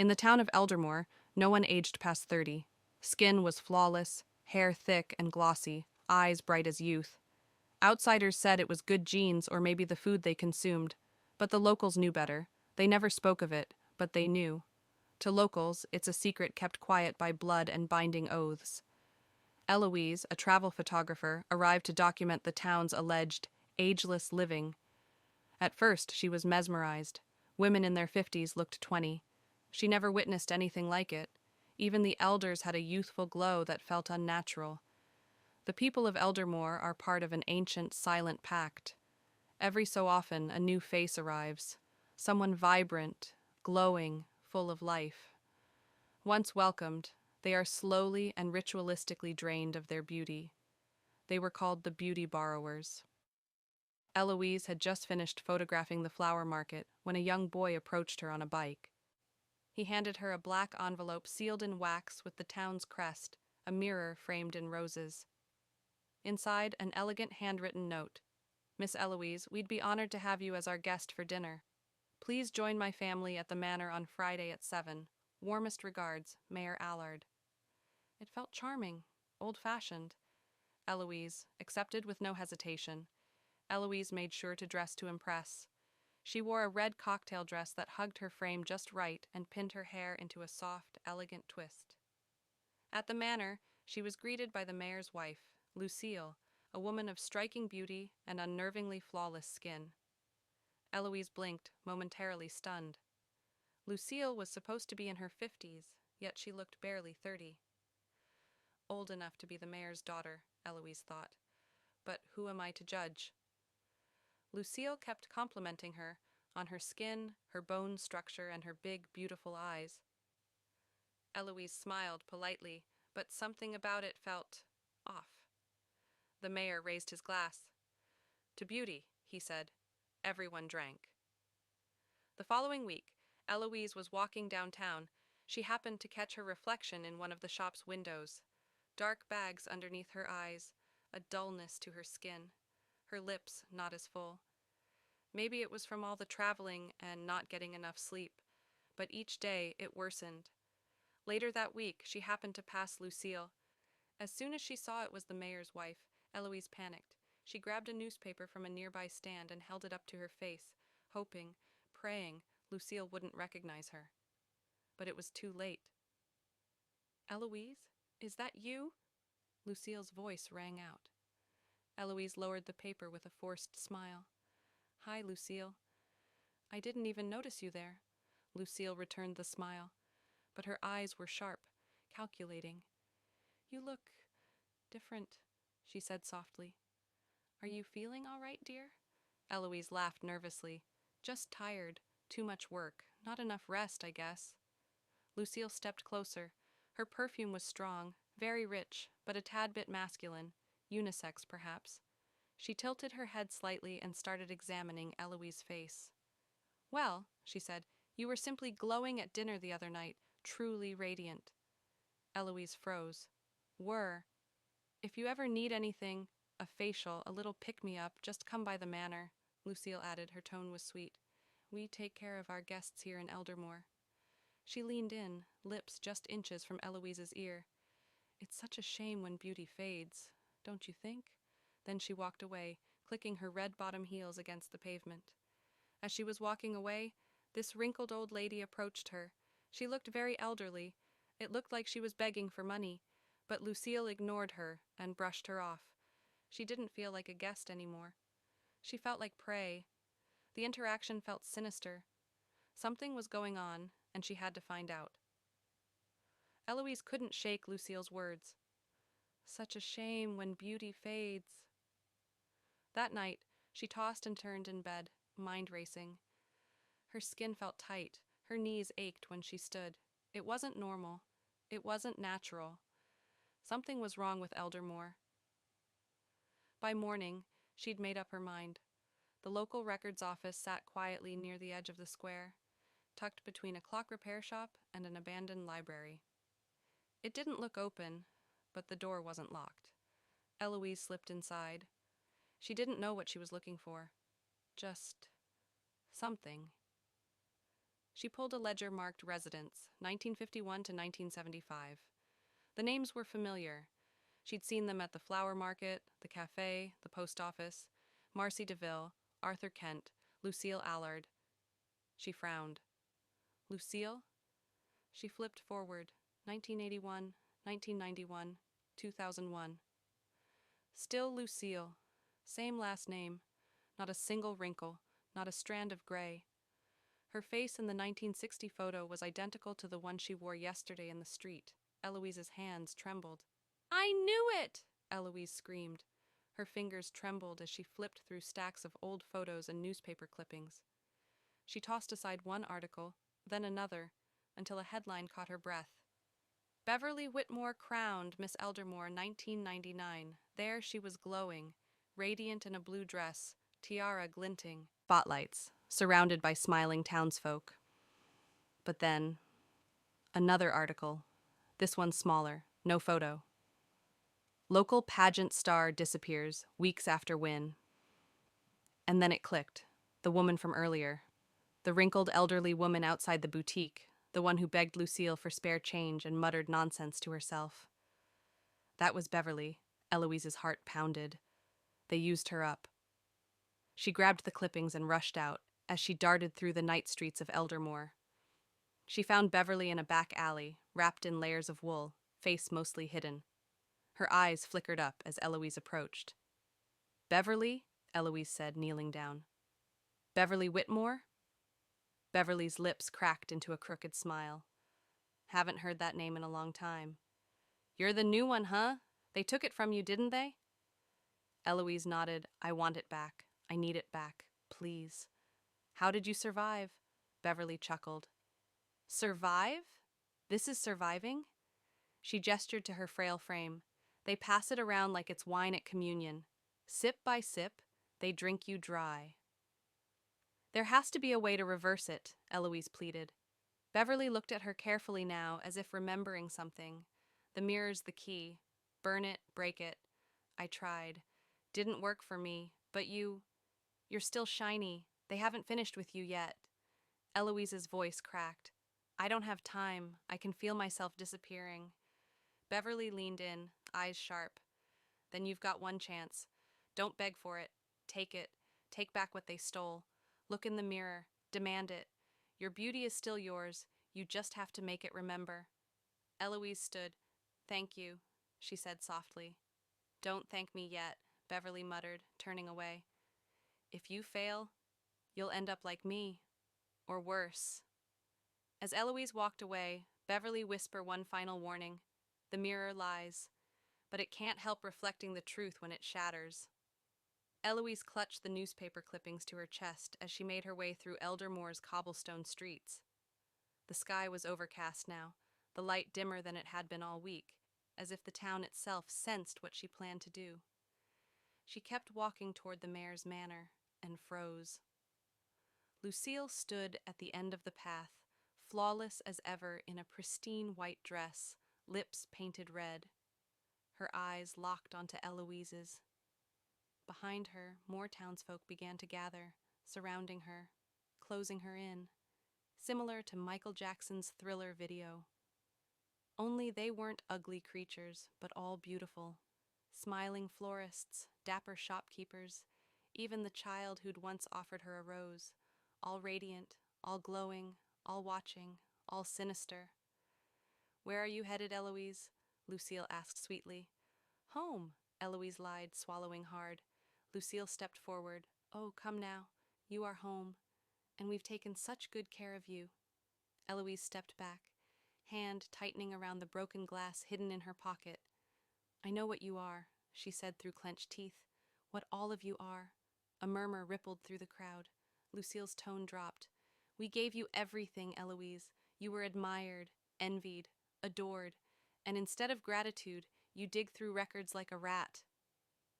In the town of Eldermoore, no one aged past 30. Skin was flawless, hair thick and glossy, eyes bright as youth. Outsiders said it was good genes or maybe the food they consumed, but the locals knew better. They never spoke of it, but they knew. To locals, it's a secret kept quiet by blood and binding oaths. Eloise, a travel photographer, arrived to document the town's alleged ageless living. At first, she was mesmerized. Women in their 50s looked 20. She never witnessed anything like it. Even the elders had a youthful glow that felt unnatural. The people of Eldermoore are part of an ancient, silent pact. Every so often, a new face arrives. Someone vibrant, glowing, full of life. Once welcomed, they are slowly and ritualistically drained of their beauty. They were called the beauty borrowers. Eloise had just finished photographing the flower market when a young boy approached her on a bike. He handed her a black envelope sealed in wax with the town's crest, a mirror framed in roses. Inside, an elegant handwritten note. Miss Eloise, we'd be honored to have you as our guest for dinner. Please join my family at the manor on Friday at 7. Warmest regards, Mayor Allard. It felt charming, old-fashioned. Eloise accepted with no hesitation. Eloise made sure to dress to impress. She wore a red cocktail dress that hugged her frame just right and pinned her hair into a soft, elegant twist. At the manor, she was greeted by the mayor's wife, Lucille, a woman of striking beauty and unnervingly flawless skin. Eloise blinked, momentarily stunned. Lucille was supposed to be in her 50s, yet she looked barely 30. Old enough to be the mayor's daughter, Eloise thought. But who am I to judge? Lucille kept complimenting her on her skin, her bone structure, and her big, beautiful eyes. Eloise smiled politely, but something about it felt off. The mayor raised his glass. To beauty, he said. Everyone drank. The following week, Eloise was walking downtown. She happened to catch her reflection in one of the shop's windows. Dark bags underneath her eyes, a dullness to her skin, her lips not as full. Maybe it was from all the traveling and not getting enough sleep, but each day it worsened. Later that week, she happened to pass Lucille. As soon as she saw it was the mayor's wife, Eloise panicked. She grabbed a newspaper from a nearby stand and held it up to her face, hoping, praying, Lucille wouldn't recognize her. But it was too late. Eloise, is that you? Lucille's voice rang out. Eloise lowered the paper with a forced smile. Hi, Lucille. I didn't even notice you there. Lucille returned the smile, but her eyes were sharp, calculating. You look different, she said softly. Are you feeling all right, dear? Eloise laughed nervously. Just tired. Too much work. Not enough rest, I guess. Lucille stepped closer. Her perfume was strong, very rich, but a tad bit masculine. Unisex, perhaps. She tilted her head slightly and started examining Eloise's face. Well, she said, you were simply glowing at dinner the other night, truly radiant. Eloise froze. Were. If you ever need anything, a facial, a little pick-me-up, just come by the manor, Lucille added. Her tone was sweet. We take care of our guests here in Eldermoore. She leaned in, lips just inches from Eloise's ear. It's such a shame when beauty fades, don't you think? Then she walked away, clicking her red bottom heels against the pavement. As she was walking away, this wrinkled old lady approached her. She looked very elderly. It looked like she was begging for money, but Lucille ignored her and brushed her off. She didn't feel like a guest anymore. She felt like prey. The interaction felt sinister. Something was going on, and she had to find out. Eloise couldn't shake Lucille's words. Such a shame when beauty fades. That night, she tossed and turned in bed, mind racing. Her skin felt tight. Her knees ached when she stood. It wasn't normal. It wasn't natural. Something was wrong with Eldermoore. By morning, she'd made up her mind. The local records office sat quietly near the edge of the square, tucked between a clock repair shop and an abandoned library. It didn't look open, but the door wasn't locked. Eloise slipped inside. She didn't know what she was looking for. Just something. She pulled a ledger marked Residence, 1951 to 1975. The names were familiar. She'd seen them at the flower market, the cafe, the post office. Marcy DeVille, Arthur Kent, Lucille Allard. She frowned. Lucille? She flipped forward. 1981, 1991, 2001. Still Lucille. Same last name. Not a single wrinkle, not a strand of gray. Her face in the 1960 photo was identical to the one she wore yesterday in the street. Eloise's hands trembled. "I knew it!" Eloise screamed. Her fingers trembled as she flipped through stacks of old photos and newspaper clippings. She tossed aside one article, then another, until a headline caught her breath. Beverly Whitmore crowned Miss Eldermoore 1999. There she was glowing, radiant in a blue dress, tiara glinting. Spotlights, surrounded by smiling townsfolk. But then, another article. This one smaller, no photo. Local pageant star disappears weeks after win. And then it clicked. The woman from earlier. The wrinkled elderly woman outside the boutique, the one who begged Lucille for spare change and muttered nonsense to herself. That was Beverly. Eloise's heart pounded. They used her up. She grabbed the clippings and rushed out as she darted through the night streets of Eldermoore. She found Beverly in a back alley, wrapped in layers of wool, face mostly hidden. Her eyes flickered up as Eloise approached. "Beverly?" Eloise said, kneeling down. "Beverly Whitmore?" Beverly's lips cracked into a crooked smile. "Haven't heard that name in a long time." "You're the new one, huh? They took it from you, didn't they?" Eloise nodded. "I want it back. I need it back. Please." "How did you survive?" Beverly chuckled. "Survive? This is surviving?" She gestured to her frail frame. "They pass it around like it's wine at communion. Sip by sip, they drink you dry." "There has to be a way to reverse it," Eloise pleaded. Beverly looked at her carefully now, as if remembering something. "The mirror's the key. Burn it, break it. I tried. Didn't work for me, but you're still shiny. They haven't finished with you yet." Eloise's voice cracked. "I don't have time. I can feel myself disappearing." Beverly leaned in, eyes sharp. "Then you've got one chance. Don't beg for it. Take it. Take back what they stole. Look in the mirror. Demand it. Your beauty is still yours. You just have to make it remember." Eloise stood. "Thank you," she said softly. "Don't thank me yet," Beverly muttered, turning away. "If you fail, you'll end up like me. Or worse." As Eloise walked away, Beverly whispered one final warning. "The mirror lies, but it can't help reflecting the truth when it shatters." Eloise clutched the newspaper clippings to her chest as she made her way through Eldermoore's cobblestone streets. The sky was overcast now, the light dimmer than it had been all week, as if the town itself sensed what she planned to do. She kept walking toward the mayor's manor and froze. Lucille stood at the end of the path, flawless as ever in a pristine white dress, lips painted red. Her eyes locked onto Eloise's. Behind her, more townsfolk began to gather, surrounding her, closing her in, similar to Michael Jackson's Thriller video. Only they weren't ugly creatures, but all beautiful. Smiling florists, dapper shopkeepers, even the child who'd once offered her a rose, all radiant, all glowing, all watching, all sinister. "Where are you headed, Eloise?" Lucille asked sweetly. "Home," Eloise lied, swallowing hard. Lucille stepped forward. "Oh, come now. You are home. And we've taken such good care of you." Eloise stepped back, hand tightening around the broken glass hidden in her pocket. "I know what you are," she said through clenched teeth. "What all of you are." A murmur rippled through the crowd. Lucille's tone dropped. "We gave you everything, Eloise. You were admired, envied, adored. And instead of gratitude, you dig through records like a rat."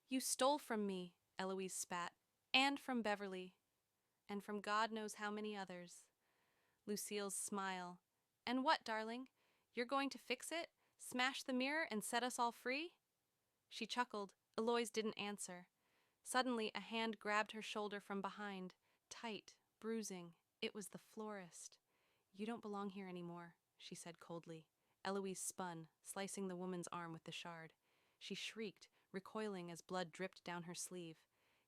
"You stole from me," Eloise spat, "and from Beverly, and from God knows how many others." Lucille's smile. "And what, darling? You're going to fix it? Smash the mirror and set us all free?" She chuckled. Eloise didn't answer. Suddenly, a hand grabbed her shoulder from behind. Tight, bruising. It was the florist. You don't belong here anymore, she said coldly. Eloise spun, slicing the woman's arm with the shard. She shrieked, recoiling as blood dripped down her sleeve.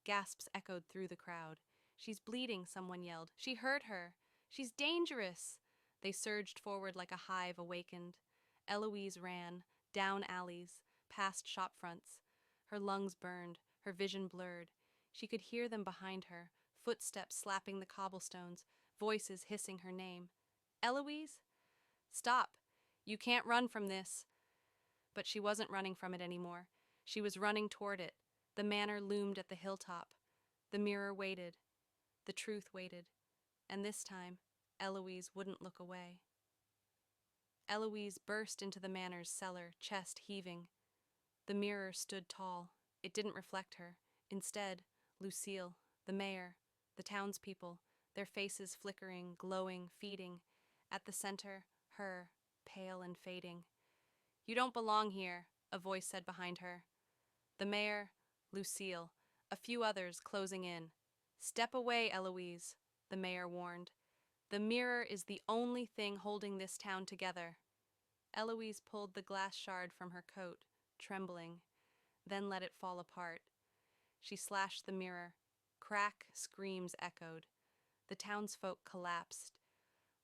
Gasps echoed through the crowd. She's bleeding, someone yelled. She hurt her. She's dangerous. They surged forward like a hive awakened. Eloise ran, down alleys, past shop fronts. Her lungs burned, her vision blurred. She could hear them behind her, footsteps slapping the cobblestones, voices hissing her name. Eloise? Stop. You can't run from this. But she wasn't running from it anymore. She was running toward it. The manor loomed at the hilltop. The mirror waited. The truth waited. And this time, Eloise wouldn't look away. Eloise burst into the manor's cellar, chest heaving. The mirror stood tall. It didn't reflect her. Instead, Lucille, the mayor, the townspeople, their faces flickering, glowing, feeding. At the center, her, pale and fading. You don't belong here, a voice said behind her. The mayor, Lucille, a few others closing in. Step away, Eloise, the mayor warned. The mirror is the only thing holding this town together. Eloise pulled the glass shard from her coat, trembling, then let it fall apart. She slashed the mirror. Crack screams echoed. The townsfolk collapsed.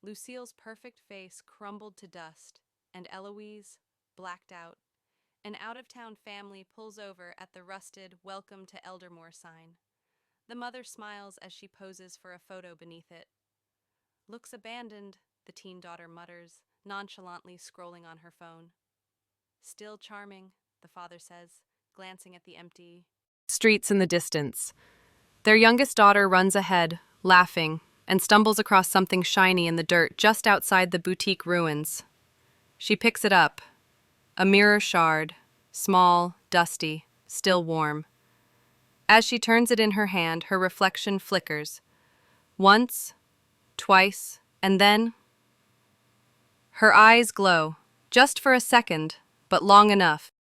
Lucille's perfect face crumbled to dust, and Eloise blacked out. An out-of-town family pulls over at the rusted "Welcome to Eldermoore" sign. The mother smiles as she poses for a photo beneath it. Looks abandoned, the teen daughter mutters, nonchalantly scrolling on her phone. Still charming, the father says, glancing at the empty streets in the distance. Their youngest daughter runs ahead, laughing, and stumbles across something shiny in the dirt just outside the boutique ruins. She picks it up. A mirror shard, small, dusty, still warm. As she turns it in her hand, her reflection flickers. Once, twice, and then... Her eyes glow, just for a second, but long enough.